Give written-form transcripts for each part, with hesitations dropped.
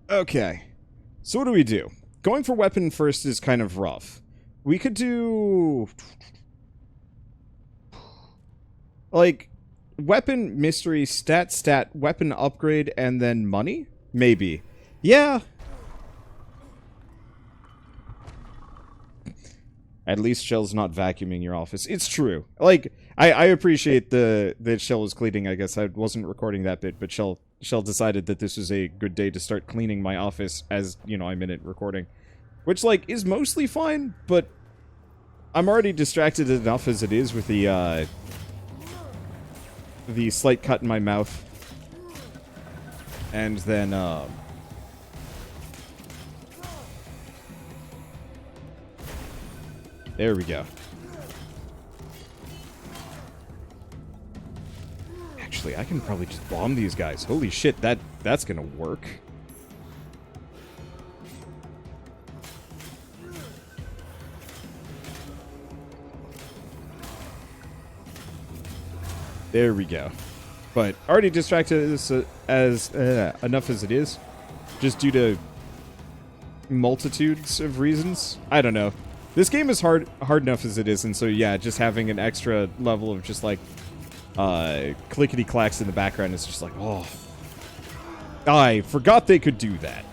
Okay. So what do we do? Going for weapon first is kind of rough. We could do... like, weapon, mystery, stat, weapon upgrade, and then money? Maybe. Yeah. At least Shell's not vacuuming your office. It's true. Like, I appreciate that Shell was cleaning, I guess. I wasn't recording that bit, but Shell decided that this was a good day to start cleaning my office as, you know, I'm in it recording. Which, like, is mostly fine, but I'm already distracted enough as it is with the slight cut in my mouth. And then, there we go. Actually, I can probably just bomb these guys. Holy shit, that's gonna work. There we go. But already distracted as enough as it is, just due to multitudes of reasons. I don't know. This game is hard enough as it is, and so yeah, just having an extra level of just like clickety clacks in the background is just like, oh, I forgot they could do that.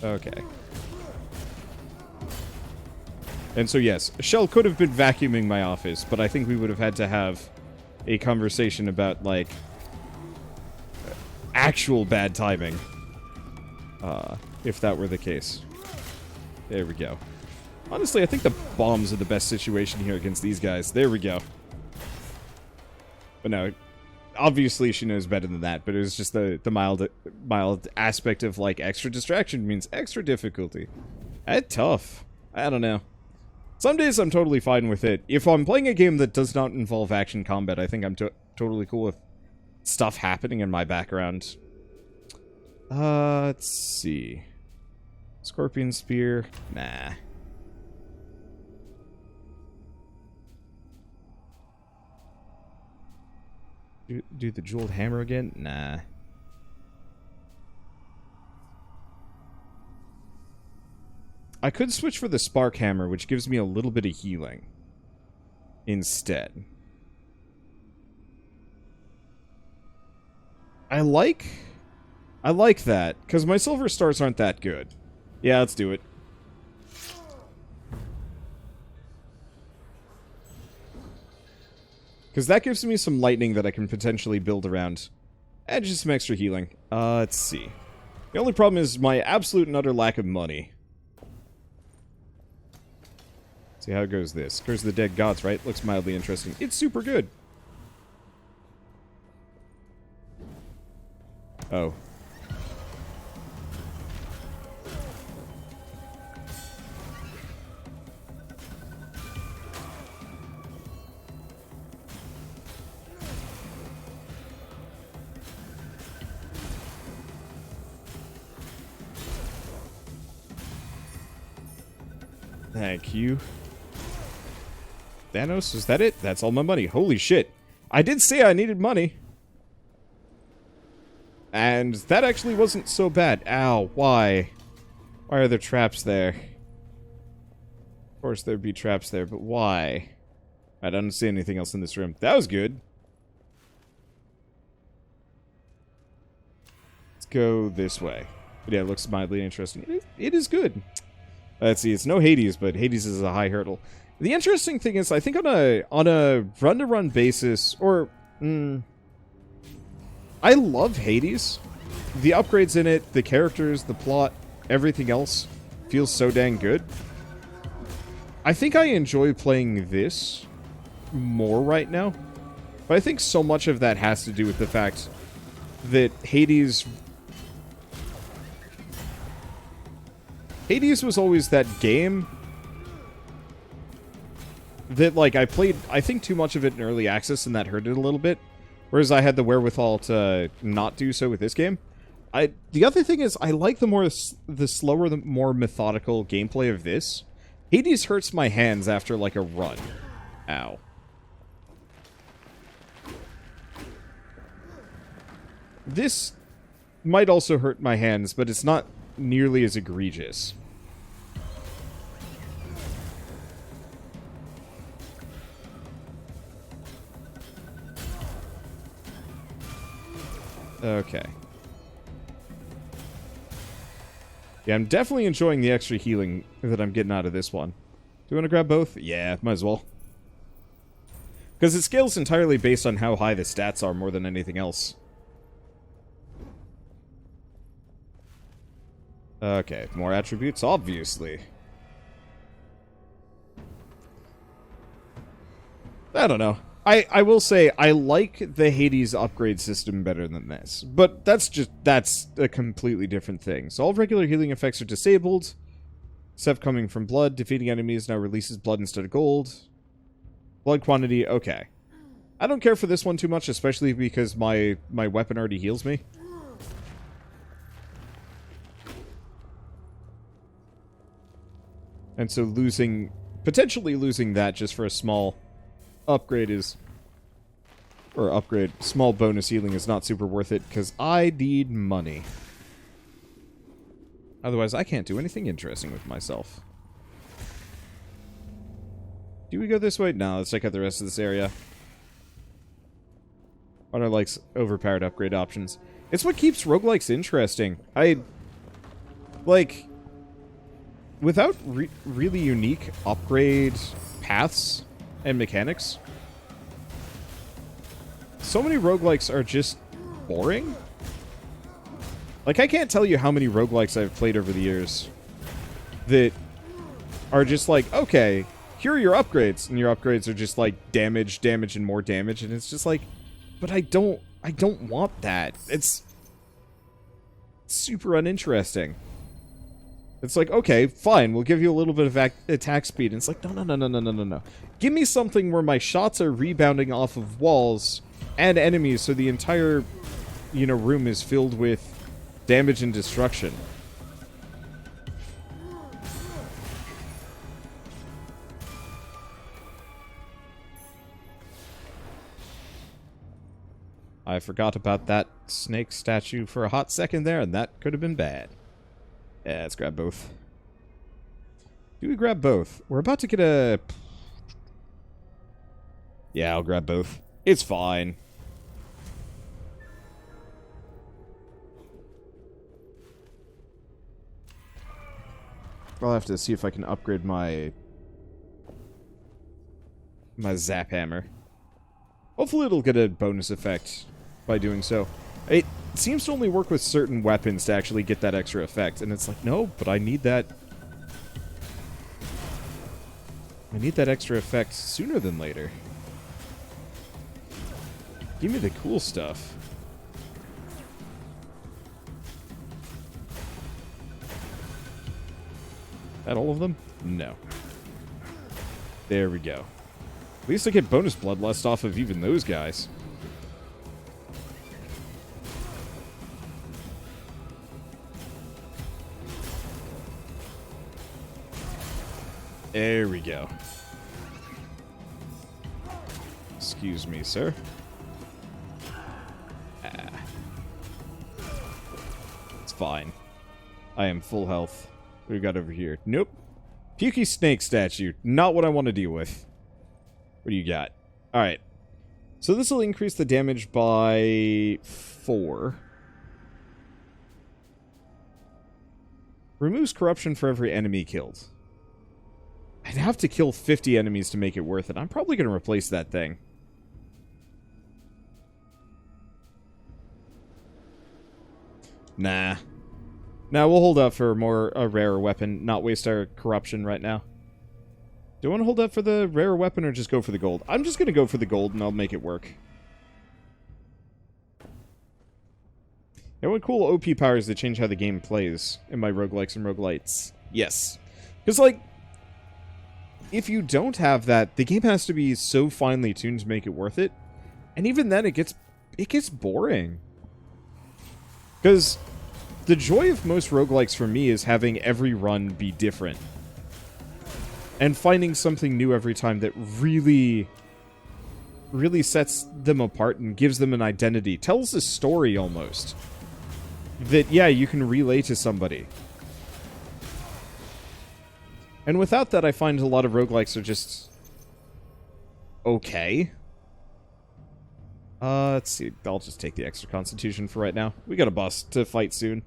Okay. And so yes, Shell could have been vacuuming my office, but I think we would have had to have a conversation about, like, actual bad timing. If that were the case. There we go. Honestly, I think the bombs are the best situation here against these guys. There we go. But no, obviously she knows better than that, but it was just the mild aspect of, like, extra distraction means extra difficulty. That's tough. I don't know. Some days I'm totally fine with it. If I'm playing a game that does not involve action combat, I think I'm totally cool with stuff happening in my background. Let's see. Scorpion Spear? Nah. Do the Jeweled Hammer again? Nah. I could switch for the Spark Hammer, which gives me a little bit of healing. Instead. I like that, because my Silver Stars aren't that good. Yeah, let's do it. Because that gives me some lightning that I can potentially build around. And just some extra healing. Let's see. The only problem is my absolute and utter lack of money. See how goes this. Curse of the Dead Gods, right? Looks mildly interesting. It's super good. Oh. Thank you. Thanos, is that it? That's all my money. Holy shit. I did say I needed money. And that actually wasn't so bad. Ow, why? Why are there traps there? Of course there'd be traps there, but why? I don't see anything else in this room. That was good. Let's go this way. But yeah, it looks mildly interesting. It is good. Let's see, it's no Hades, but Hades is a high hurdle. The interesting thing is, I think on a run-to-run basis, or... I love Hades. The upgrades in it, the characters, the plot, everything else feels so dang good. I think I enjoy playing this more right now. But I think so much of that has to do with the fact that Hades was always that game that, like, I played, I think, too much of it in early access, and that hurt it a little bit. Whereas I had the wherewithal to not do so with this game. The other thing is, I like the slower, the more methodical gameplay of this. Hades hurts my hands after, like, a run. Ow. this might also hurt my hands, but it's not nearly as egregious. Okay. Yeah, I'm definitely enjoying the extra healing that I'm getting out of this one. Do you want to grab both? Yeah, might as well. Because it scales entirely based on how high the stats are more than anything else. Okay, more attributes, obviously. I don't know. I will say, I like the Hades upgrade system better than this. But that's a completely different thing. So all regular healing effects are disabled. Stuff coming from blood. Defeating enemies now releases blood instead of gold. Blood quantity, okay. I don't care for this one too much, especially because my weapon already heals me. And so potentially losing that just for a small upgrade small bonus healing is not super worth it, because I need money. Otherwise, I can't do anything interesting with myself. Do we go this way? No, let's check out the rest of this area. What are, like, overpowered upgrade options? It's what keeps roguelikes interesting. Like, without really unique upgrade paths and mechanics, so many roguelikes are just boring. Like, I can't tell you how many roguelikes I've played over the years that are just like, okay, here are your upgrades, and your upgrades are just like damage, damage, and more damage, and it's just like, but I don't want that. It's super uninteresting. It's like, okay, fine, we'll give you a little bit of attack speed. And it's like, no. Give me something where my shots are rebounding off of walls and enemies, so the entire, room is filled with damage and destruction. I forgot about that snake statue for a hot second there, and that could have been bad. Yeah, let's grab both. Do we grab both? We're about to get a... Yeah, I'll grab both. It's fine. I'll have to see if I can upgrade my zap hammer. Hopefully it'll get a bonus effect by doing so. It seems to only work with certain weapons to actually get that extra effect, and it's like, no, but I need that... I need that extra effect sooner than later. Give me the cool stuff. That all of them? No. There we go. At least I get bonus bloodlust off of even those guys. There we go. Excuse me, sir. It's fine. I am full health. What do we got over here? Nope. Pukey snake statue. Not what I want to deal with. What do you got? Alright. So this will increase the damage by 4. Removes corruption for every enemy killed. I'd have to kill 50 enemies to make it worth it. I'm probably going to replace that thing. Nah. Nah, we'll hold out for a rarer weapon, not waste our corruption right now. Do I want to hold out for the rare weapon or just go for the gold? I'm just going to go for the gold and I'll make it work. Yeah, what cool OP powers that change how the game plays in my roguelikes and roguelites. Yes. Because, like, if you don't have that, the game has to be so finely tuned to make it worth it. And even then, it gets boring. Because the joy of most roguelikes for me is having every run be different. And finding something new every time that really really sets them apart and gives them an identity. Tells a story, almost. That, yeah, you can relay to somebody. And without that, I find a lot of roguelikes are just... okay. Let's see. I'll just take the extra constitution for right now. We got a boss to fight soon.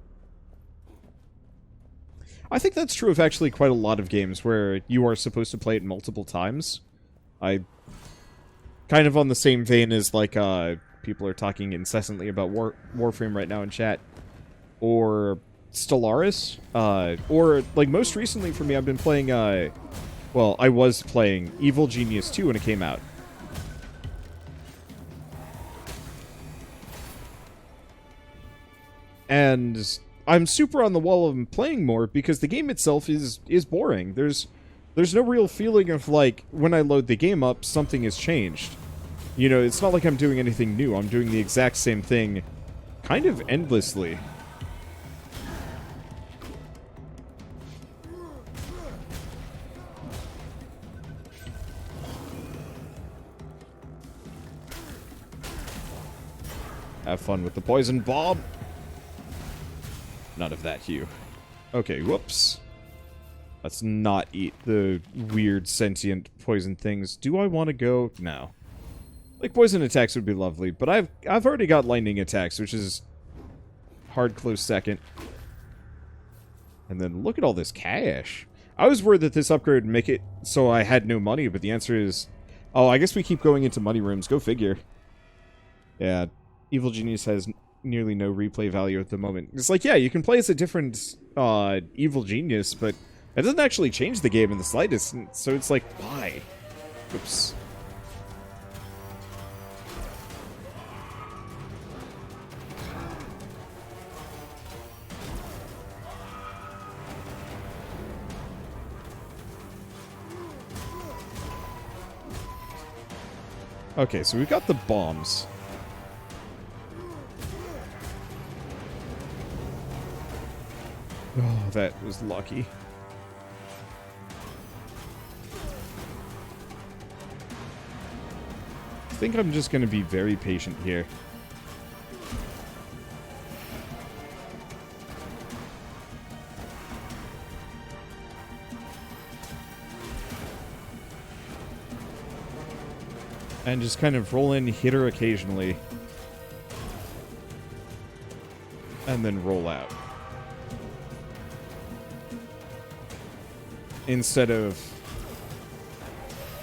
I think that's true of actually quite a lot of games where you are supposed to play it multiple times. Kind of on the same vein as, like, people are talking incessantly about Warframe right now in chat. Or Stellaris. Or, like, most recently for me, I've been playing, well, I was playing Evil Genius 2 when it came out. And I'm super on the wall of playing more because the game itself is boring. There's no real feeling of, like, when I load the game up, something has changed. You know, it's not like I'm doing anything new. I'm doing the exact same thing kind of endlessly. Have fun with the poison bomb. None of that, Hugh. Okay, whoops. Let's not eat the weird sentient poison things. Do I want to go? No. Like, poison attacks would be lovely, but I've already got lightning attacks, which is hard close second. And then look at all this cash. I was worried that this upgrade would make it so I had no money, but the answer is... oh, I guess we keep going into money rooms. Go figure. Yeah, Evil Genius has nearly no replay value at the moment. It's like, yeah, you can play as a different Evil Genius, but it doesn't actually change the game in the slightest, so it's like, why? Oops. Okay, so we've got the bombs. Oh, that was lucky. I think I'm just going to be very patient here. And just kind of roll in, hit her occasionally. And then roll out. Instead of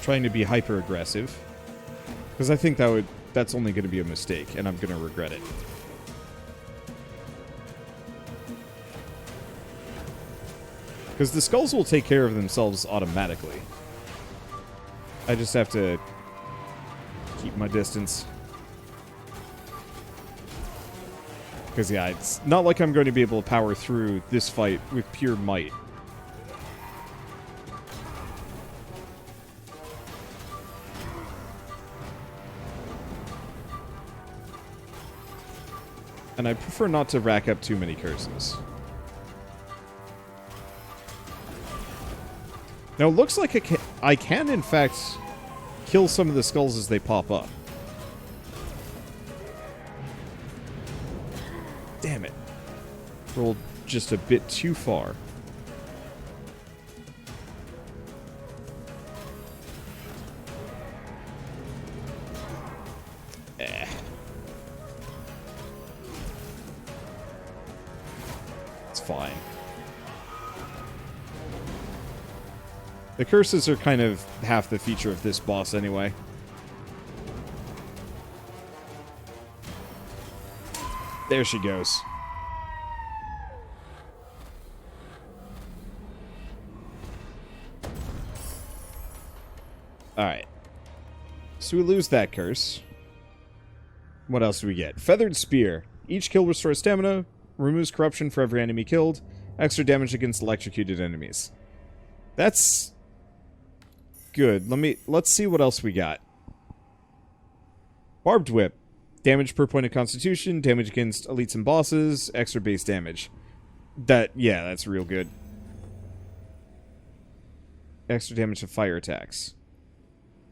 trying to be hyper-aggressive. Because I think that's only going to be a mistake, and I'm going to regret it. Because the skulls will take care of themselves automatically. I just have to keep my distance. Because, yeah, it's not like I'm going to be able to power through this fight with pure might. And I prefer not to rack up too many curses. Now, it looks like I can, in fact, kill some of the skulls as they pop up. Damn it. Rolled just a bit too far. Fine. The curses are kind of half the feature of this boss anyway. There she goes. Alright. So we lose that curse. What else do we get? Feathered Spear. Each kill restores stamina. Removes corruption for every enemy killed. Extra damage against electrocuted enemies. That's good. Let's see what else we got. Barbed Whip. Damage per point of constitution, damage against elites and bosses, extra base damage. Yeah, that's real good. Extra damage to fire attacks.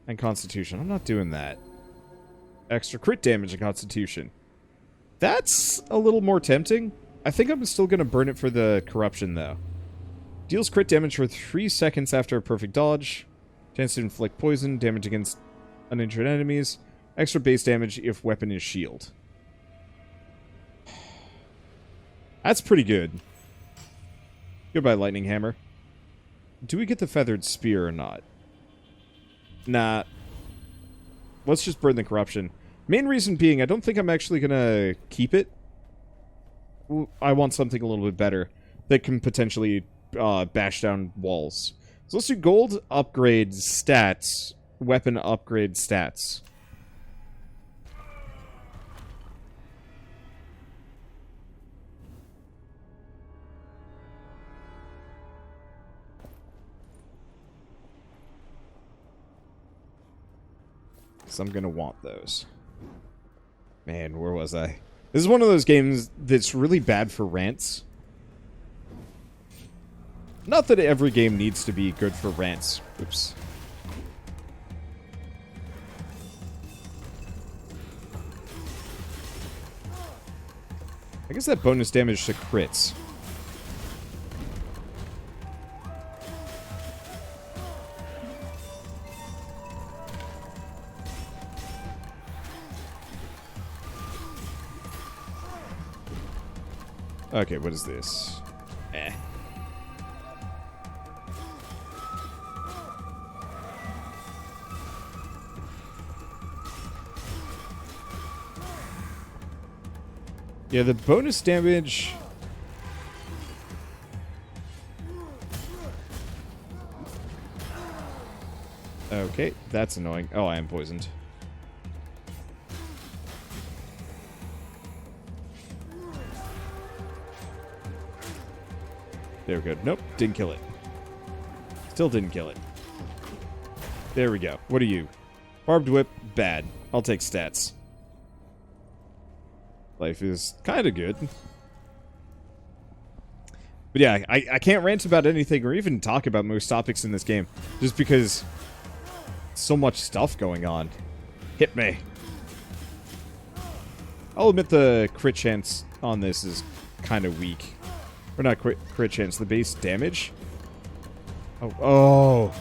And constitution. I'm not doing that. Extra crit damage and constitution. That's a little more tempting. I think I'm still going to burn it for the corruption, though. Deals crit damage for 3 seconds after a perfect dodge. Chance to inflict poison, damage against uninjured enemies. Extra base damage if weapon is shield. That's pretty good. Goodbye, lightning hammer. Do we get the feathered spear or not? Nah. Let's just burn the corruption. Main reason being, I don't think I'm actually gonna keep it. I want something a little bit better that can potentially bash down walls. So let's do gold upgrade stats, weapon upgrade stats. So I'm gonna want those. Man, where was I? This is one of those games that's really bad for rants. Not that every game needs to be good for rants. Oops. I guess that bonus damage to crits. Okay, what is this? Eh. Yeah, the bonus damage... Okay, that's annoying. Oh, I am poisoned. There we go. Nope, didn't kill it. Still didn't kill it. There we go. What are you? Barbed whip, bad. I'll take stats. Life is kind of good. But yeah, I can't rant about anything or even talk about most topics in this game. Just because so much stuff going on. Hit me. I'll admit the crit chance on this is kind of weak. Or not crit chance, the base damage. Oh.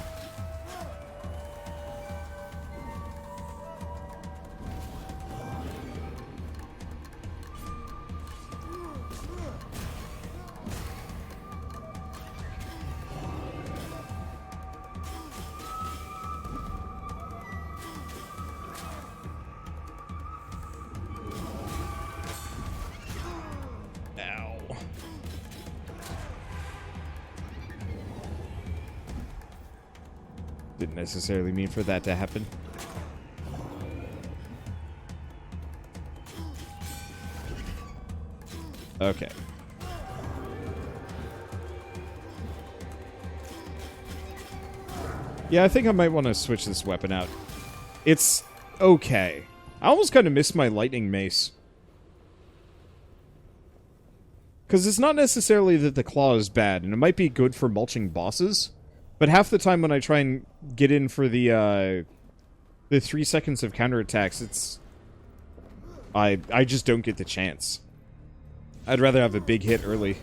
Didn't necessarily mean for that to happen. Okay. Yeah, I think I might want to switch this weapon out. It's okay. I almost kind of miss my lightning mace. Because it's not necessarily that the claw is bad, and it might be good for mulching bosses. But half the time when I try and get in for the 3 seconds of counterattacks, it's... I just don't get the chance. I'd rather have a big hit early.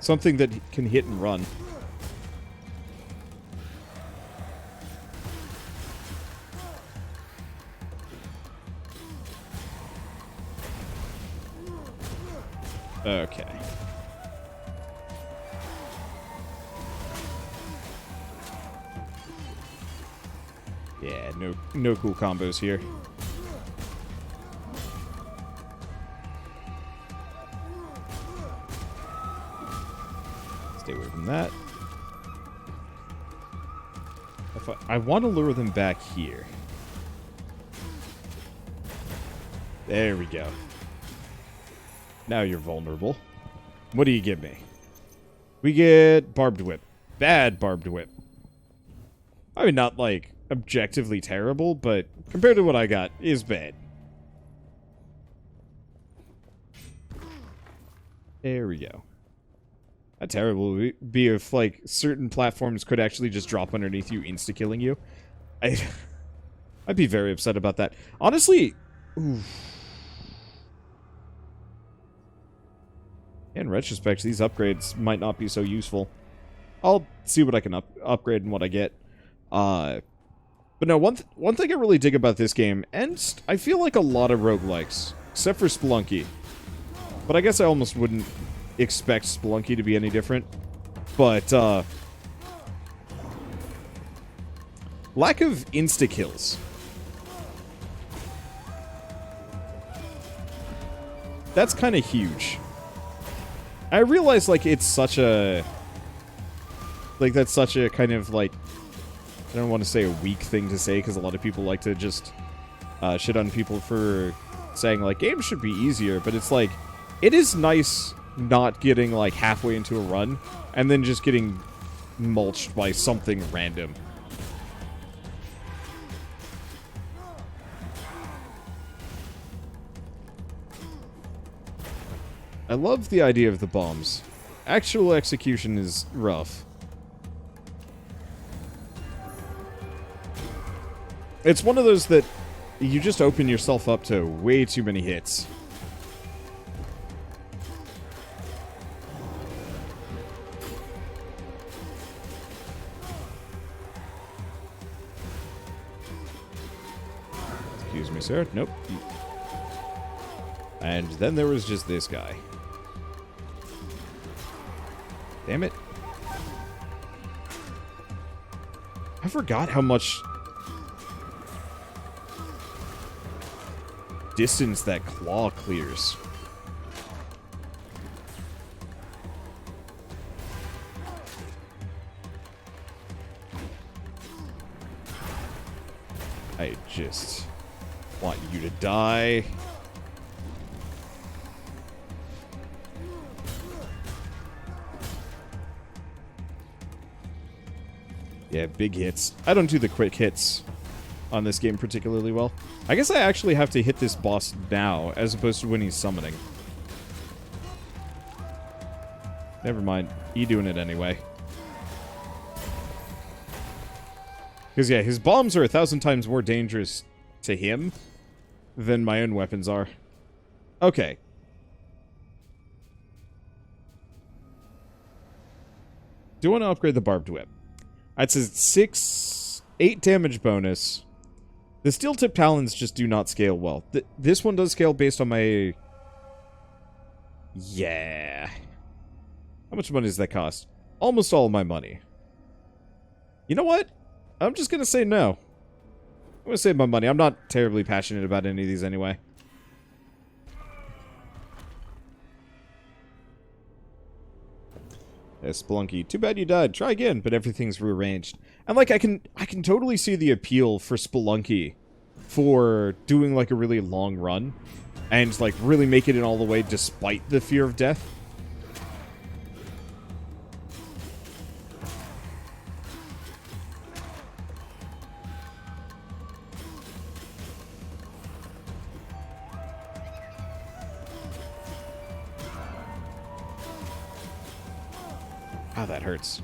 Something that can hit and run. Okay. Yeah, no cool combos here. Stay away from that. I want to lure them back here. There we go. Now you're vulnerable. What do you give me? We get barbed whip. Bad barbed whip. I mean, not like objectively terrible, but compared to what I got, is bad. There we go. How terrible would it be if, like, certain platforms could actually just drop underneath you, insta-killing you? I'd be very upset about that. Honestly, oof. In retrospect, these upgrades might not be so useful. I'll see what I can upgrade and what I get. But no, one thing I really dig about this game, and I feel like a lot of roguelikes, except for Spelunky. But I guess I almost wouldn't expect Spelunky to be any different. But, lack of insta-kills. That's kind of huge. I realize, like, it's such a... Like, that's such a kind of, like... I don't want to say a weak thing to say, because a lot of people like to just shit on people for saying, like, games should be easier, but it's like, it is nice not getting, like, halfway into a run, and then just getting mulched by something random. I love the idea of the bombs. Actual execution is rough. It's one of those that you just open yourself up to way too many hits. Excuse me, sir. Nope. And then there was just this guy. Damn it. I forgot how much distance that claw clears. I just want you to die. Yeah, big hits. I don't do the quick hits on this game particularly well. I guess I actually have to hit this boss now, as opposed to when he's summoning. Never mind. You doing it anyway. Because, yeah, his bombs are 1,000 times more dangerous to him than my own weapons are. Okay. Do want to upgrade the barbed whip. That's a 8 damage bonus. The steel-tipped talons just do not scale well. This one does scale based on my... Yeah. How much money does that cost? Almost all of my money. You know what? I'm just gonna say no. I'm gonna save my money. I'm not terribly passionate about any of these anyway. Yeah, Spelunky. Too bad you died. Try again, but everything's rearranged. And like I can totally see the appeal for Spelunky for doing like a really long run and like really making it all the way despite the fear of death. Oh, that hurts.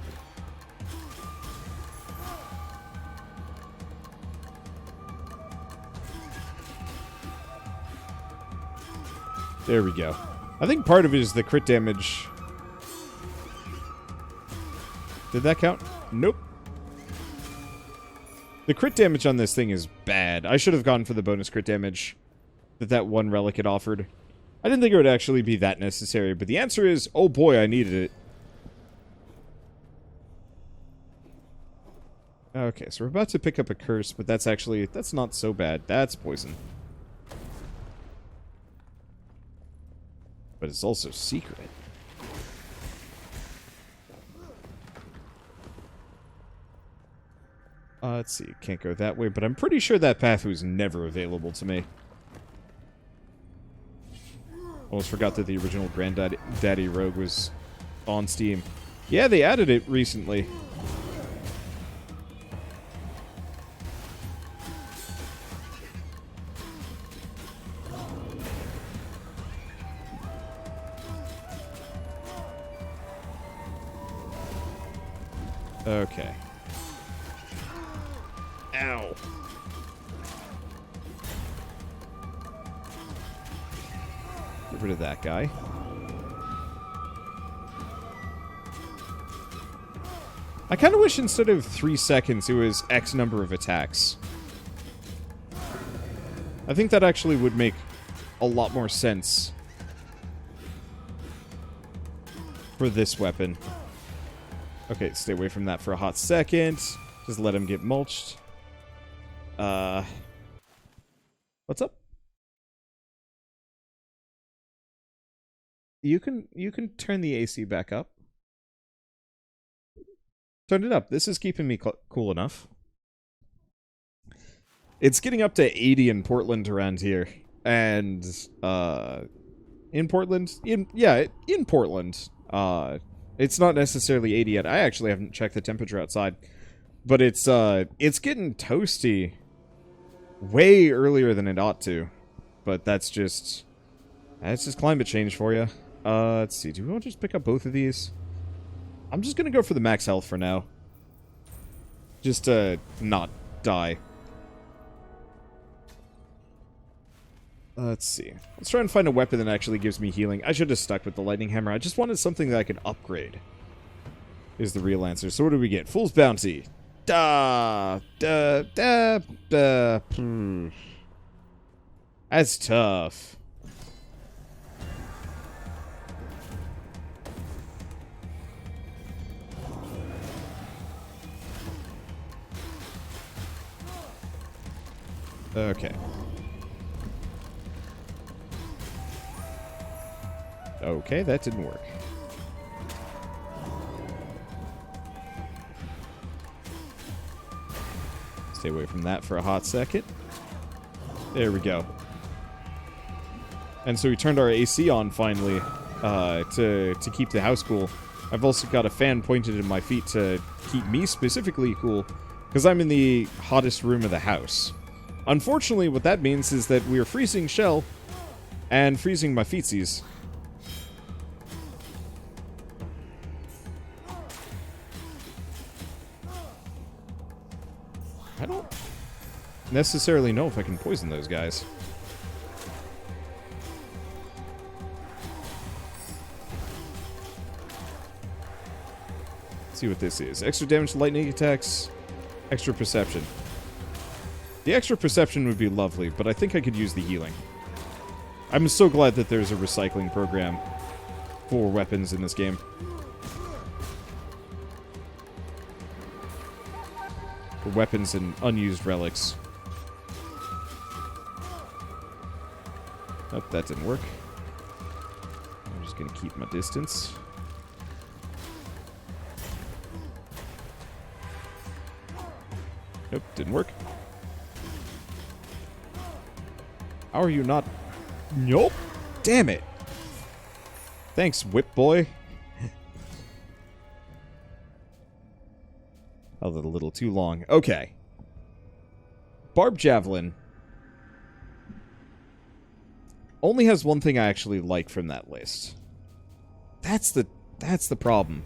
There we go. I think part of it is the crit damage. Did that count? Nope. The crit damage on this thing is bad. I should have gone for the bonus crit damage that one relic had offered. I didn't think it would actually be that necessary, but the answer is, oh boy, I needed it. Okay, so we're about to pick up a curse, but that's not so bad. That's poison. But it's also secret. Let's see. Can't go that way, but I'm pretty sure that path was never available to me. Almost forgot that the original Granddaddy Rogue was on Steam. Yeah, they added it recently. Okay. Ow. Get rid of that guy. I kind of wish instead of 3 seconds, it was X number of attacks. I think that actually would make a lot more sense for this weapon. Okay, stay away from that for a hot second. Just let him get mulched. What's up? You can turn the AC back up. Turn it up. This is keeping me cool enough. It's getting up to 80 in Portland around here. And, in Portland? In Portland. It's not necessarily 80 yet. I actually haven't checked the temperature outside. But it's getting toasty way earlier than it ought to. But that's just climate change for you. Let's see. Do we want to just pick up both of these? I'm just gonna go for the max health for now. Just to not die. Let's see. Let's try and find a weapon that actually gives me healing. I should have stuck with the lightning hammer. I just wanted something that I could upgrade. Is the real answer. So what do we get? Fool's Bounty. That's tough. Okay. Okay, that didn't work. Stay away from that for a hot second. There we go. And so we turned our AC on finally to keep the house cool. I've also got a fan pointed at my feet to keep me specifically cool because I'm in the hottest room of the house. Unfortunately, what that means is that we are freezing Shell and freezing my feetsies. I don't necessarily know if I can poison those guys. Let's see what this is. Extra damage to lightning attacks, extra perception. The extra perception would be lovely, but I think I could use the healing. I'm so glad that there's a recycling program for weapons in this game. For weapons and unused relics. Oh, that didn't work. I'm just gonna keep my distance. Nope, didn't work. How are you not... Nope! Damn it! Thanks, Whip Boy. A little too long. Okay. Barb Javelin only has one thing I actually like from that list. That's the problem.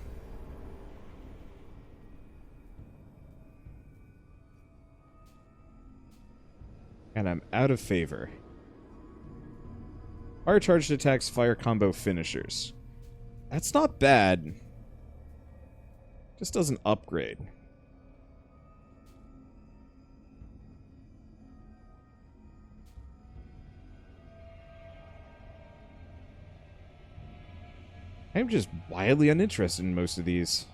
And I'm out of favor. Fire charged attacks, fire combo finishers. That's not bad. Just doesn't upgrade. I'm just wildly uninterested in most of these.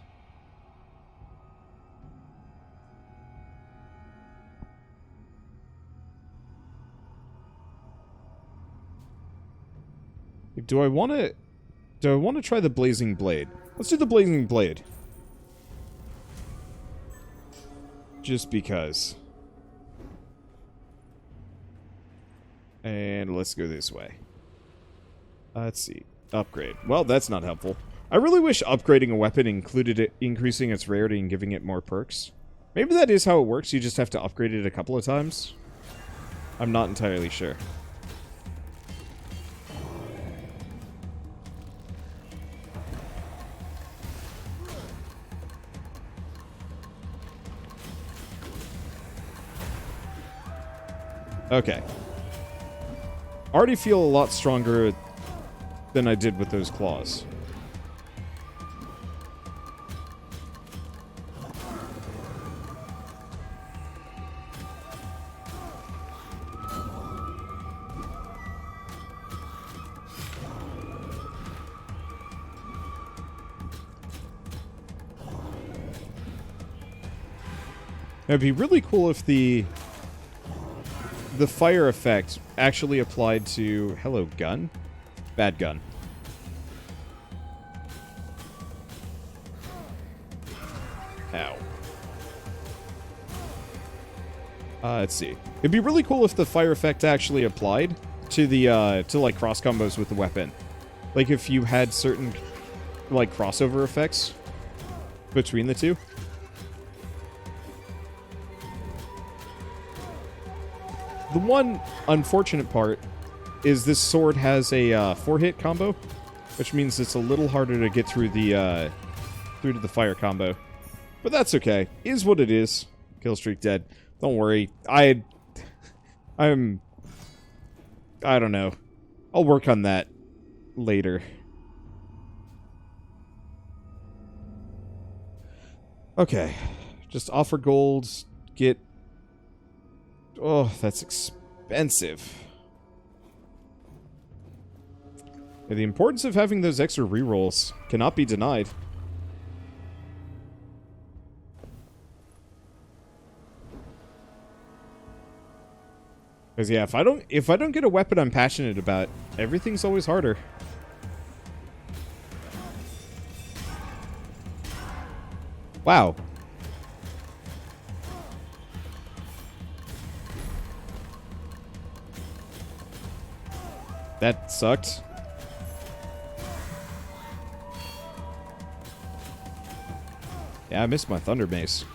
Do I want to try the Blazing Blade? Let's do the Blazing Blade. Just because. And let's go this way. Let's see. Upgrade. Well, that's not helpful. I really wish upgrading a weapon included it increasing its rarity and giving it more perks. Maybe that is how it works, you just have to upgrade it a couple of times. I'm not entirely sure. Okay. Already feel a lot stronger than I did with those claws. It'd be really cool if the fire effect actually applied to... Hello, gun? Bad gun. Ow. Let's see. It'd be really cool if the fire effect actually applied to the, to, like, cross combos with the weapon. Like, if you had certain, like, crossover effects between the two. The one unfortunate part is this sword has a 4-hit combo, which means it's a little harder to get through the to the fire combo. But that's okay. Is what it is. Kill streak dead. Don't worry. I don't know. I'll work on that later. Okay. Just offer gold, get... Oh, that's expensive. Yeah, the importance of having those extra rerolls cannot be denied. Because yeah, if I don't get a weapon I'm passionate about, everything's always harder. Wow. That sucked. Yeah, I missed my Thunder Mace.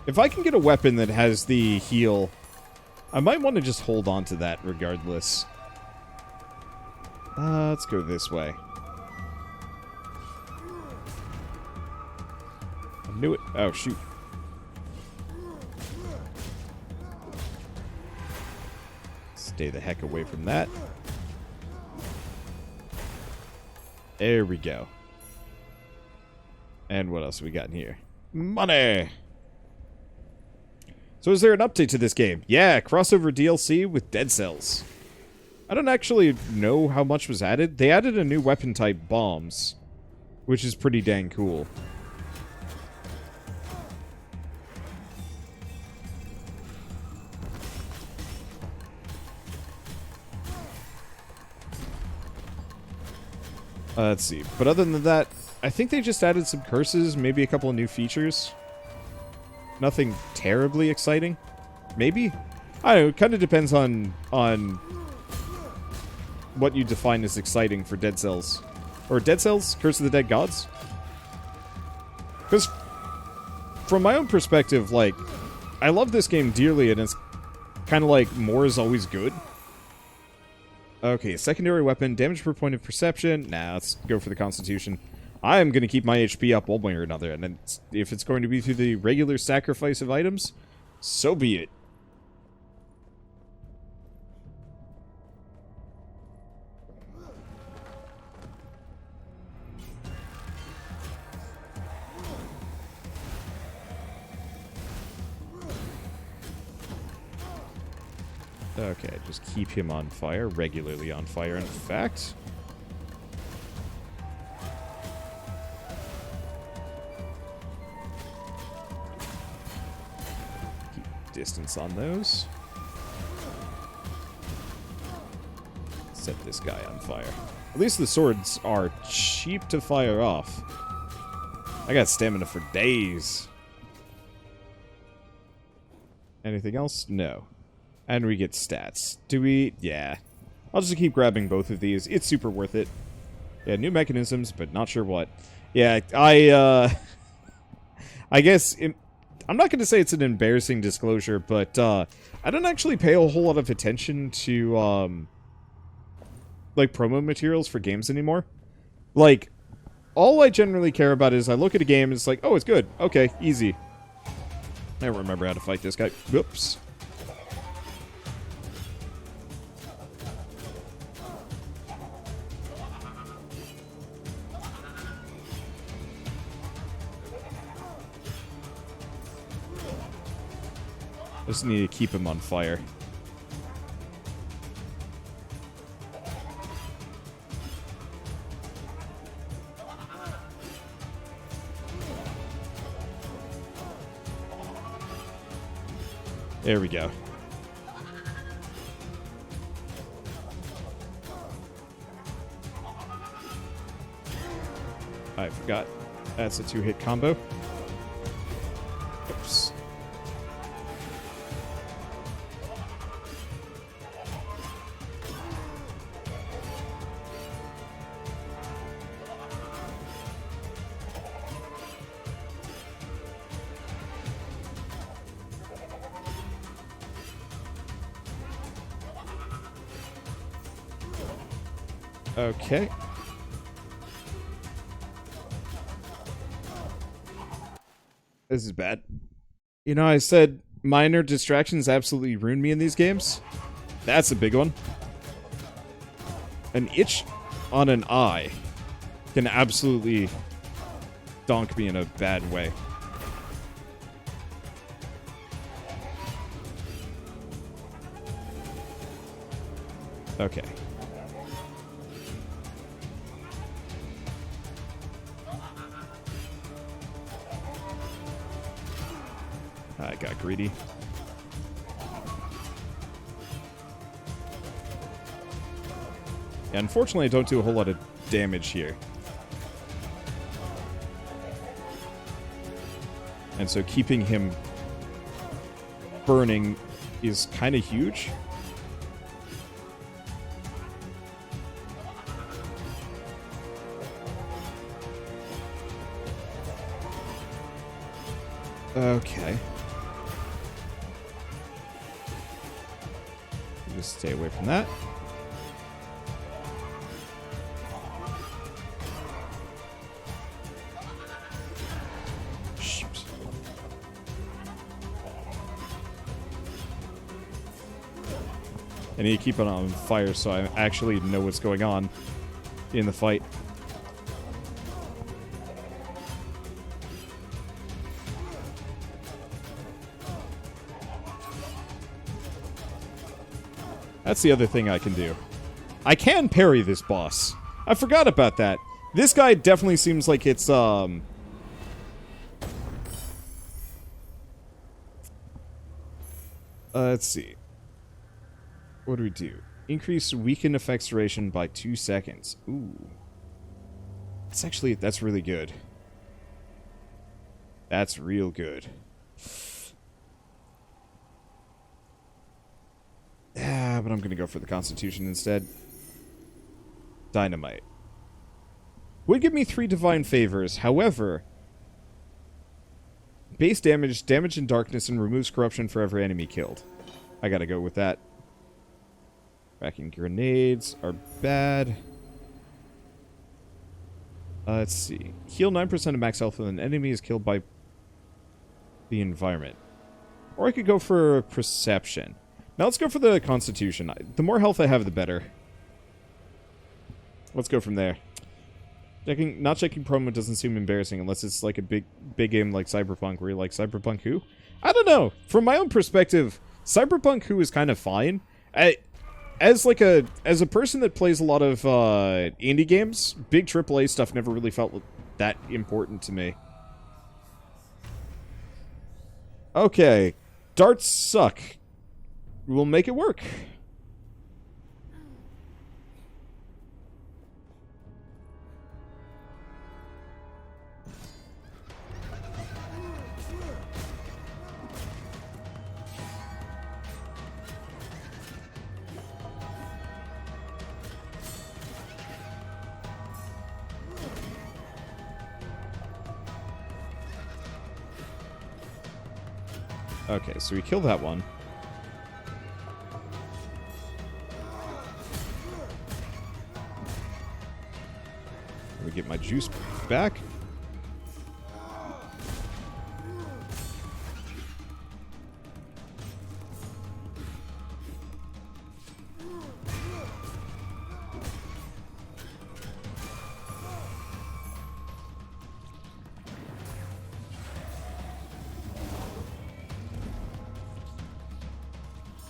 If I can get a weapon that has the heal, I might want to just hold on to that regardless. Let's go this way. I knew it. Oh, shoot. Stay the heck away from that. There we go. And what else have we got in here? Money! So is there an update to this game? Yeah, crossover DLC with Dead Cells. I don't actually know how much was added. They added a new weapon type, bombs, which is pretty dang cool. Let's see. But other than that, I think they just added some curses, maybe a couple of new features. Nothing terribly exciting. Maybe? I don't know, it kind of depends on what you define as exciting for Dead Cells. Or Dead Cells? Curse of the Dead Gods? Because from my own perspective, like, I love this game dearly, and it's kind of like more is always good. Okay, secondary weapon, damage per point of perception. Nah, let's go for the Constitution. I am going to keep my HP up one way or another, and if it's going to be through the regular sacrifice of items, so be it. Okay, just keep him on fire, regularly on fire, in fact. Keep distance on those. Set this guy on fire. At least the swords are cheap to fire off. I got stamina for days. Anything else? No. And we get stats. Do we? Yeah. I'll just keep grabbing both of these. It's super worth it. Yeah, new mechanisms, but not sure what. Yeah, I guess... I'm not going to say it's an embarrassing disclosure, but I don't actually pay a whole lot of attention to, like, promo materials for games anymore. Like, all I generally care about is I look at a game and it's like, oh, it's good. Okay, easy. I don't remember how to fight this guy. Whoops. Just need to keep him on fire. There we go. I forgot. That's a 2-hit combo. Oops. Okay. This is bad. You know, I said minor distractions absolutely ruin me in these games. That's a big one. An itch on an eye can absolutely donk me in a bad way. Okay. I got greedy. Yeah, unfortunately, I don't do a whole lot of damage here. And so keeping him burning is kind of huge. Okay. Just stay away from that. Shoot. I need to keep it on fire so I actually know what's going on in the fight. That's the other thing I can do. I can parry this boss. I forgot about that. This guy definitely seems like it's, let's see. What do we do? Increase weaken effects duration by 2 seconds. Ooh. That's really good. That's real good. Yeah, but I'm gonna go for the Constitution instead. Dynamite. Would give me 3 divine favors, however... Base damage, damage in darkness, and removes corruption for every enemy killed. I gotta go with that. Cracking grenades are bad. Let's see. Heal 9% of max health when an enemy is killed by the environment. Or I could go for perception. Now let's go for the Constitution. The more health I have, the better. Let's go from there. Not checking promo doesn't seem embarrassing unless it's like a big game like Cyberpunk, where you're like, Cyberpunk who? I don't know. From my own perspective, Cyberpunk who is kind of fine. As a person that plays a lot of indie games, big AAA stuff never really felt that important to me. Okay. Darts suck. We'll make it work. Okay, so we kill that one. We get my juice back.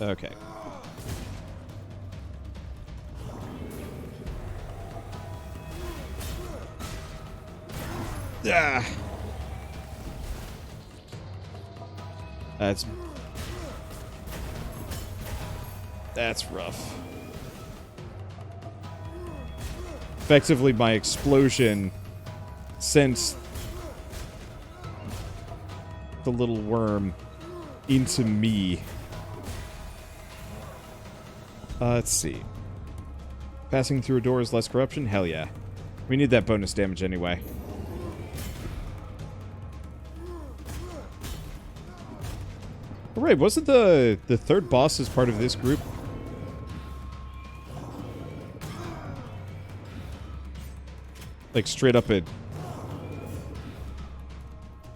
Okay. Ah. That's rough. Effectively, my explosion sent the little worm into me. Let's see. Passing through a door is less corruption? Hell yeah. We need that bonus damage anyway. Alright, wasn't the third boss as part of this group? Like straight up a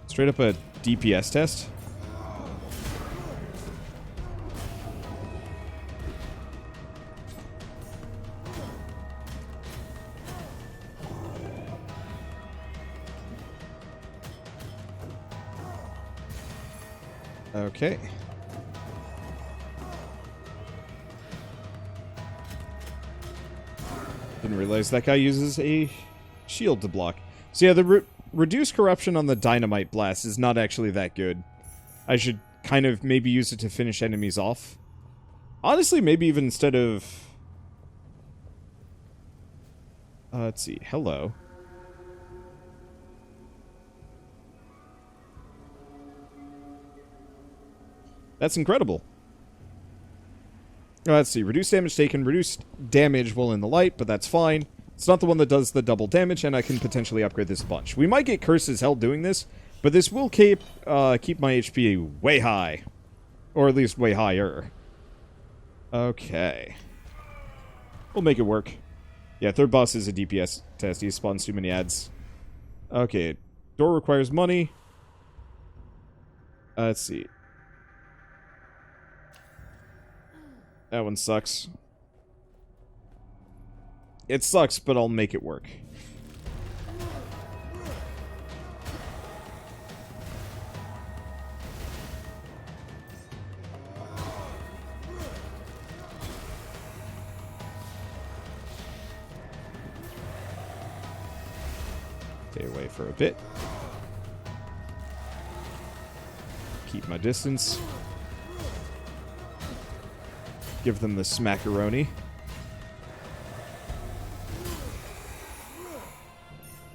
DPS test? Okay. Didn't realize that guy uses a shield to block. So yeah, the reduced corruption on the dynamite blast is not actually that good. I should kind of maybe use it to finish enemies off. Honestly, maybe even instead of... let's see. Hello. That's incredible. Let's see. Reduced damage taken. Reduced damage while in the light, but that's fine. It's not the one that does the double damage, and I can potentially upgrade this a bunch. We might get cursed as hell doing this, but this will keep my HP way high. Or at least way higher. Okay. We'll make it work. Yeah, third boss is a DPS test. He spawns too many ads. Okay. Door requires money. Let's see. That one sucks. It sucks, but I'll make it work. Stay away for a bit. Keep my distance. Give them the smackaroni.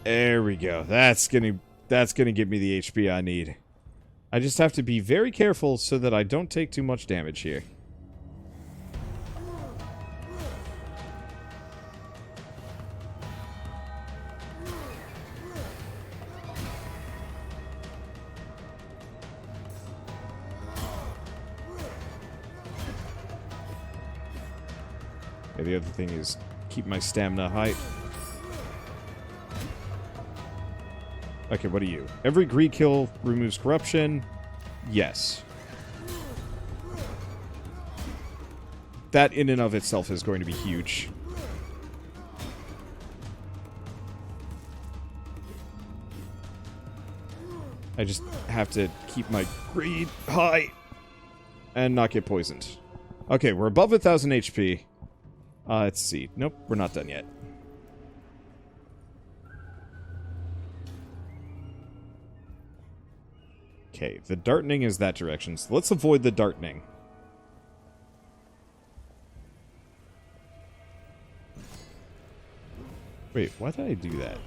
There we go. That's gonna give me the HP I need. I just have to be very careful so that I don't take too much damage here. Yeah, the other thing is keep my stamina high. Okay, what are you? Every greed kill removes corruption. Yes. That in and of itself is going to be huge. I just have to keep my greed high and not get poisoned. Okay, we're above 1,000 HP. Let's see. Nope, we're not done yet. Okay, the dartening is that direction, so let's avoid the dartening. Wait, why did I do that?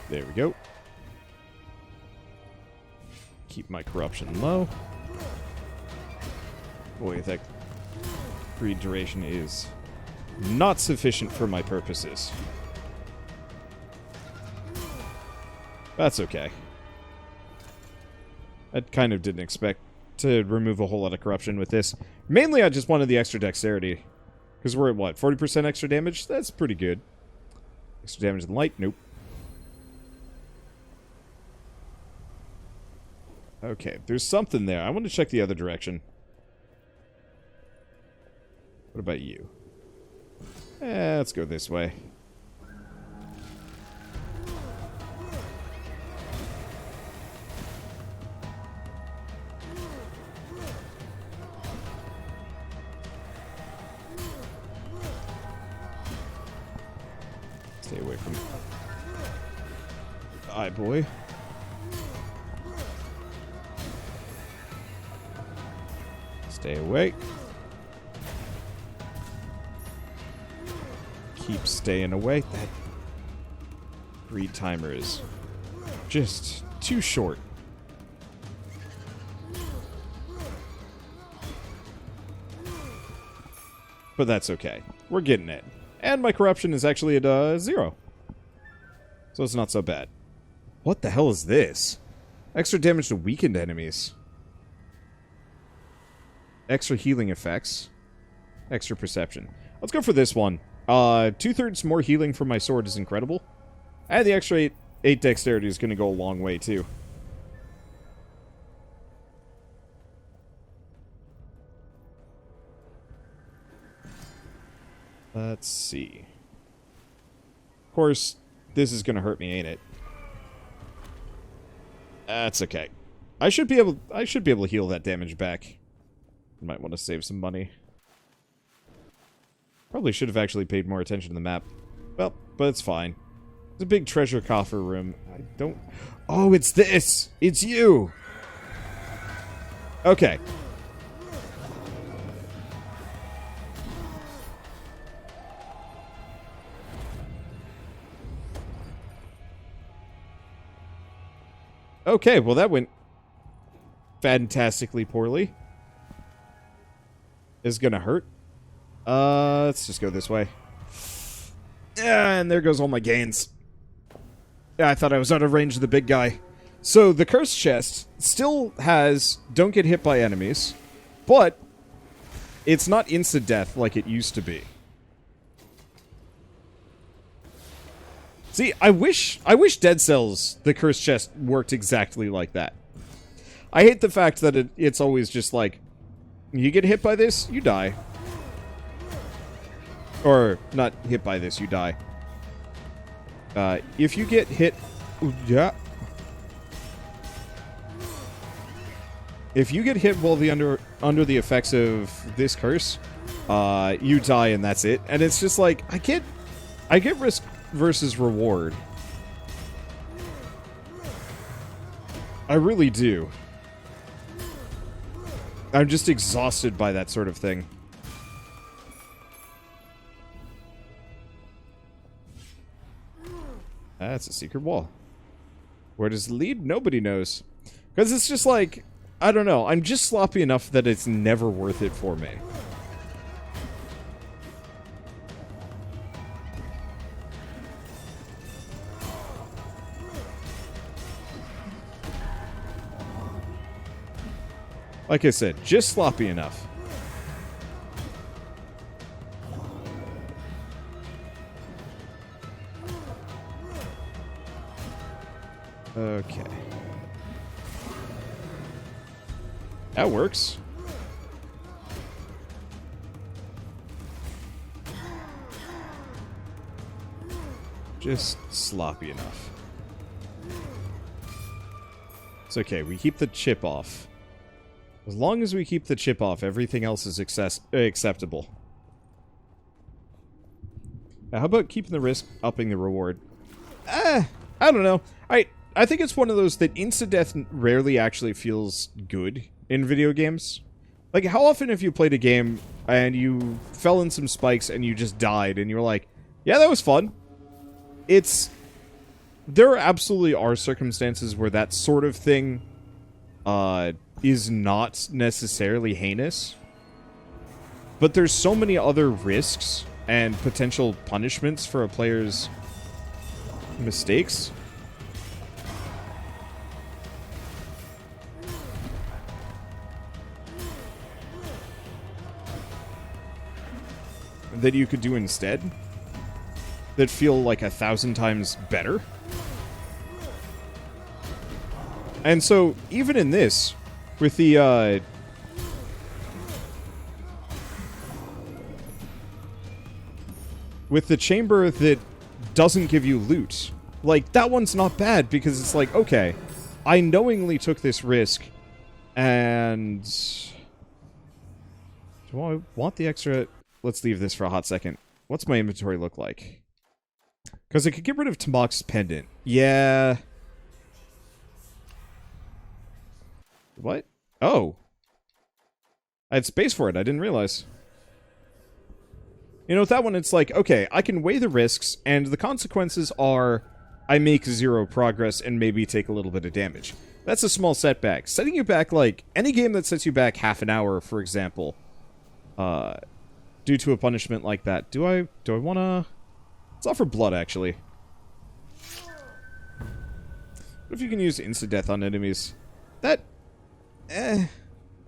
There we go. Keep my corruption low. Boy, that greed duration is not sufficient for my purposes. That's okay. I kind of didn't expect to remove a whole lot of corruption with this. Mainly, I just wanted the extra dexterity. Because we're at, what, 40% extra damage? That's pretty good. Extra damage in light? Nope. Okay, there's something there. I want to check the other direction. What about you? Let's go this way. Stay away from the eye boy. Stay away. Keep staying away. That read timer is just too short. But that's okay. We're getting it. And my corruption is actually at 0. So it's not so bad. What the hell is this? Extra damage to weakened enemies. Extra healing effects. Extra perception. Let's go for this one. 2/3 more healing from my sword is incredible. And the extra 8 dexterity is going to go a long way, too. Let's see. Of course, this is going to hurt me, ain't it? That's okay. I should be able to heal that damage back. Might want to save some money. Probably should have actually paid more attention to the map. Well, but it's fine. It's a big treasure coffer room. I don't... Oh, it's this! It's you! Okay. Okay, well that went fantastically poorly. Is gonna hurt. Let's just go this way. And there goes all my gains. Yeah, I thought I was out of range of the big guy. So the cursed chest still has don't get hit by enemies, but it's not insta-death like it used to be. See, I wish Dead Cells, the cursed chest, worked exactly like that. I hate the fact that it's always just like, you get hit by this, you die. Or, not hit by this, you die. If you get hit... Yeah. If you get hit while under the effects of this curse, you die and that's it. And it's just like, I get risk versus reward. I really do. I'm just exhausted by that sort of thing. That's a secret wall. Where does it lead? Nobody knows. Because it's just like, I don't know. I'm just sloppy enough that it's never worth it for me. Like I said, just sloppy enough. Okay. That works. Just sloppy enough. It's okay, we keep the chip off. As long as we keep the chip off, everything else is acceptable. Now, how about keeping the risk, upping the reward? I don't know. I think it's one of those that insta-death rarely actually feels good in video games. Like, how often have you played a game and you fell in some spikes and you just died and you're like, yeah, that was fun. There absolutely are circumstances where that sort of thing, is not necessarily heinous. But there's so many other risks and potential punishments for a player's mistakes. That you could do instead. That feel like 1,000 times better. And so, even in this, with the, with the chamber that doesn't give you loot. Like, that one's not bad, because it's like, okay, I knowingly took this risk, and... do I want the extra... Let's leave this for a hot second. What's my inventory look like? Because I could get rid of Tamok's pendant. Yeah. What? Oh. I had space for it. I didn't realize. You know, with that one, it's like, okay, I can weigh the risks, and the consequences are I make 0 progress and maybe take a little bit of damage. That's a small setback. Setting you back, like, any game that sets you back half an hour, for example, due to a punishment like that. Do I want to... Let's offer blood, actually. What if you can use insta-death on enemies? That...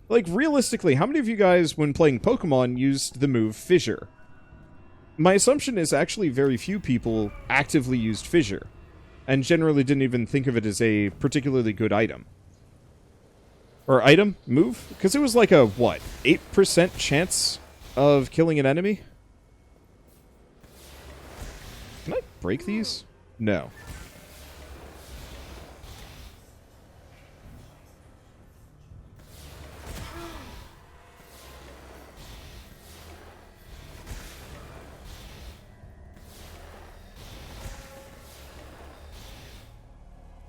Like, realistically, how many of you guys, when playing Pokemon, used the move Fissure? My assumption is actually very few people actively used Fissure, and generally didn't even think of it as a particularly good item. Or item? Move? Because it was like a, what, 8% chance of killing an enemy? Can I break these? No.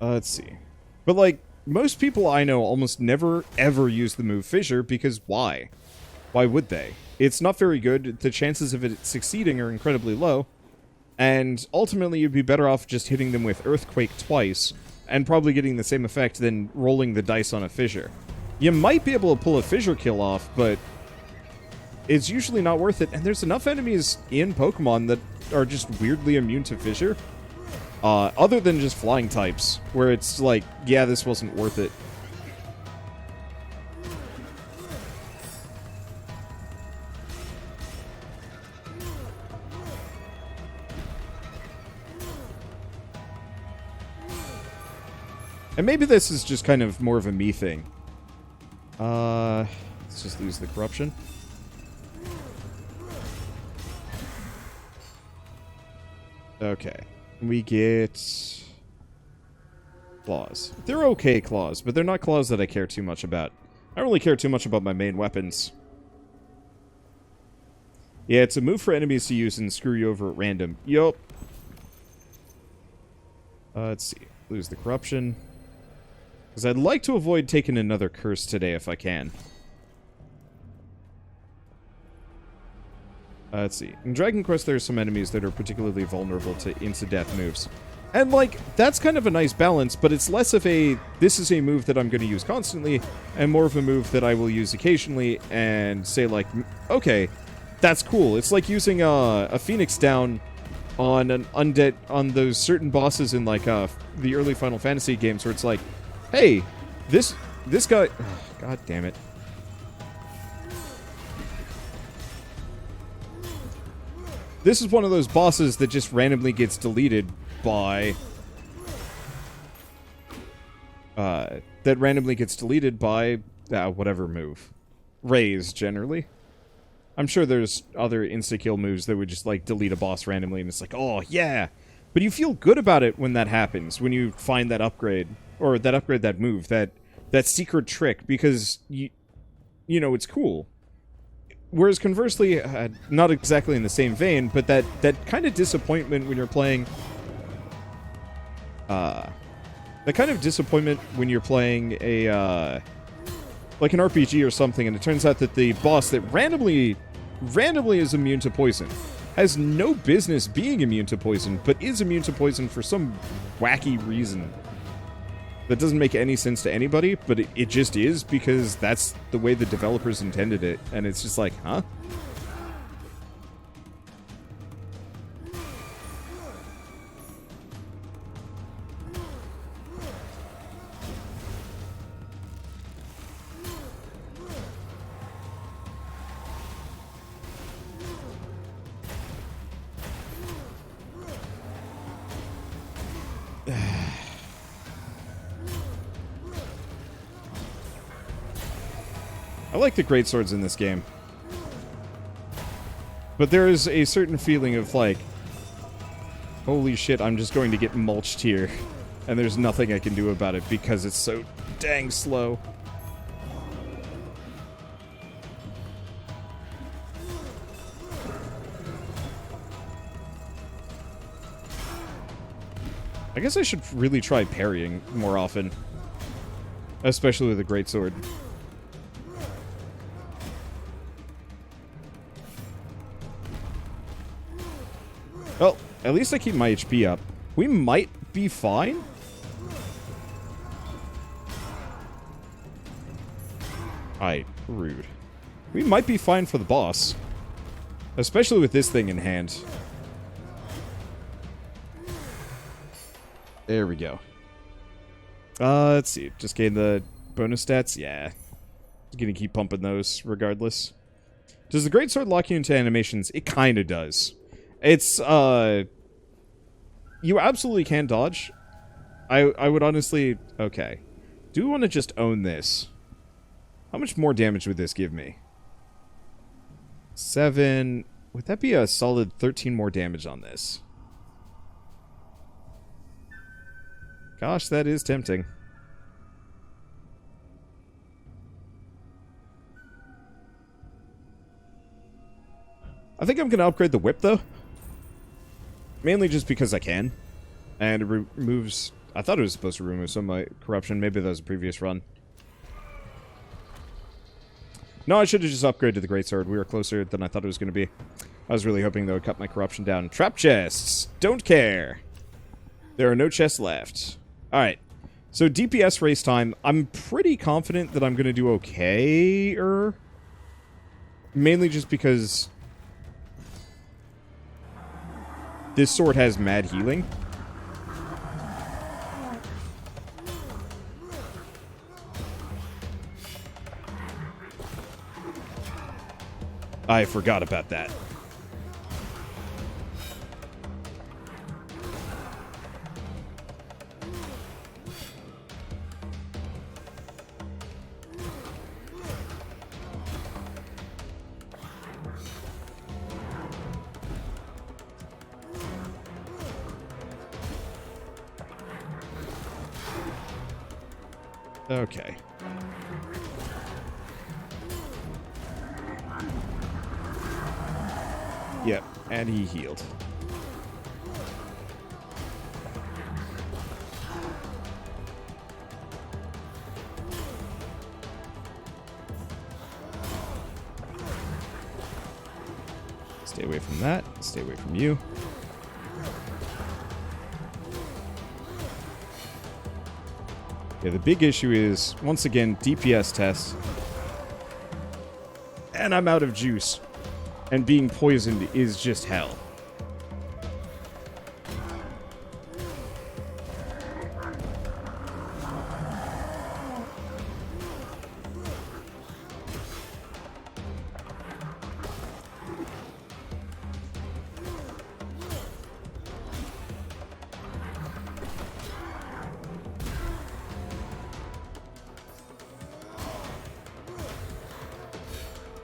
Let's see. But, like, most people I know almost never, ever use the move Fissure, because why? Why would they? It's not very good, the chances of it succeeding are incredibly low, and ultimately you'd be better off just hitting them with Earthquake twice, and probably getting the same effect than rolling the dice on a Fissure. You might be able to pull a Fissure kill off, but it's usually not worth it, and there's enough enemies in Pokemon that are just weirdly immune to Fissure. Other than just flying types, where it's like, yeah, this wasn't worth it. And maybe this is just kind of more of a me thing. Let's just lose the corruption. Okay. We get claws. They're okay claws, but they're not claws that I care too much about. I don't really care too much about my main weapons. Yeah, it's a move for enemies to use and screw you over at random. Yup. Let's see. Lose the corruption. Because I'd like to avoid taking another curse today if I can. Let's see. In Dragon Quest, there are some enemies that are particularly vulnerable to insta-death moves. And, like, that's kind of a nice balance, but it's less of a, this is a move that I'm going to use constantly, and more of a move that I will use occasionally, and say, like, okay, that's cool. It's like using a Phoenix down on an undead, on those certain bosses in, like, the early Final Fantasy games, where it's like, hey, this guy, oh, god damn it. This is one of those bosses that just randomly gets deleted by... whatever move. Raise, generally. I'm sure there's other insta-kill moves that would just, like, delete a boss randomly, and it's like, oh, yeah! But you feel good about it when that happens, when you find that upgrade. Or that move, that secret trick, because, you know, it's cool. Whereas conversely, not exactly in the same vein, but that kind of disappointment when you're playing... that kind of disappointment when you're playing a, like an RPG or something, and it turns out that the boss that randomly is immune to poison has no business being immune to poison, but is immune to poison for some wacky reason that doesn't make any sense to anybody, but it just is, because that's the way the developers intended it, and it's just like, huh? I like the greatswords in this game. But there is a certain feeling of, like, holy shit, I'm just going to get mulched here. And there's nothing I can do about it because it's so dang slow. I guess I should really try parrying more often. Especially with a greatsword. Well, at least I keep my HP up. We might be fine. Alright, rude. We might be fine for the boss. Especially with this thing in hand. There we go. Let's see. Just gain the bonus stats? Yeah. Just gonna keep pumping those, regardless. Does the greatsword lock you into animations? It kinda does. It's, you absolutely can dodge. I would honestly... Okay. Do we want to just own this? How much more damage would this give me? 7... Would that be a solid 13 more damage on this? Gosh, that is tempting. I think I'm going to upgrade the whip, though. Mainly just because I can. And it removes... I thought it was supposed to remove some of my corruption. Maybe that was a previous run. No, I should have just upgraded the greatsword. We were closer than I thought it was going to be. I was really hoping that would cut my corruption down. Trap chests! Don't care! There are no chests left. Alright. So, DPS race time. I'm pretty confident that I'm going to do okay-er. Mainly just because... this sword has mad healing. I forgot about that. Okay. Yep, and he healed. Stay away from that. Stay away from you. Yeah, the big issue is, once again, DPS test. And I'm out of juice. And being poisoned is just hell.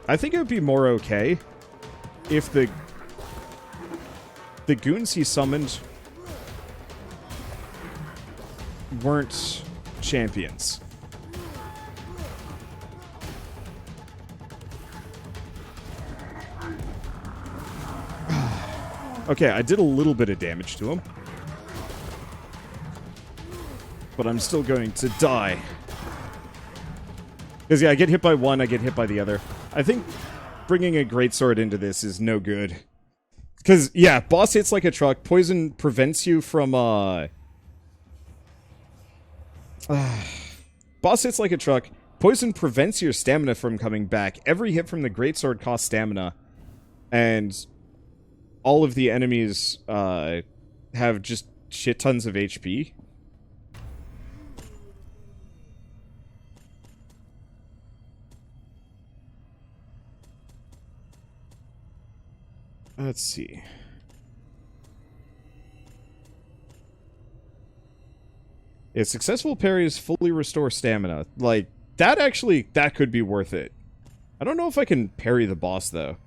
I think it would be more okay if the goons he summoned weren't champions. Okay, I did a little bit of damage to him. But I'm still going to die. Because, yeah, I get hit by one, I get hit by the other. I think bringing a greatsword into this is no good. Because, yeah, boss hits like a truck. Poison prevents you from, boss hits like a truck. Poison prevents your stamina from coming back. Every hit from the greatsword costs stamina. And all of the enemies, have just shit tons of HP. Let's see. Yeah, successful parries fully restore stamina. Like, that actually, that could be worth it. I don't know if I can parry the boss, though.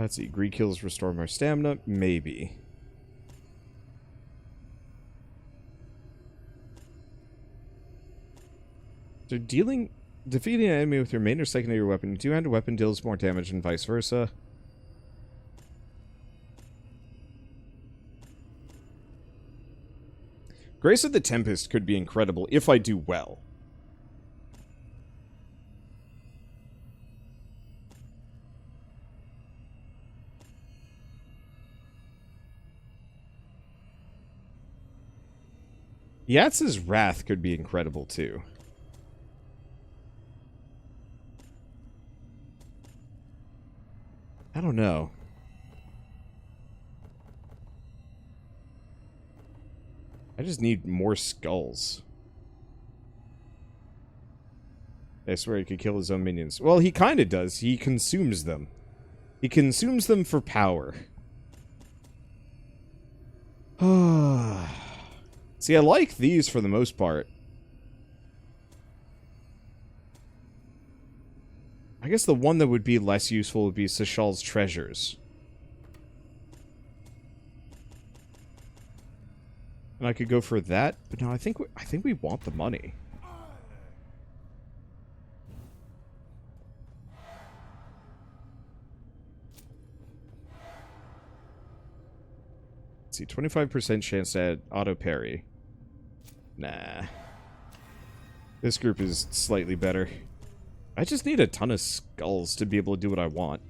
Let's see. Greed kills restore more stamina? Maybe. So defeating an enemy with your main or secondary weapon, two-handed weapon deals more damage and vice versa. Grace of the Tempest could be incredible if I do well. Yatz's Wrath could be incredible too. I don't know. I just need more skulls. I swear he could kill his own minions. Well, he kind of does. He consumes them. He consumes them for power. See, I like these for the most part. I guess the one that would be less useful would be Sashal's Treasures. And I could go for that, but no, I think we want the money. Let's see, 25% chance to add auto parry. Nah. This group is slightly better. I just need a ton of skulls to be able to do what I want.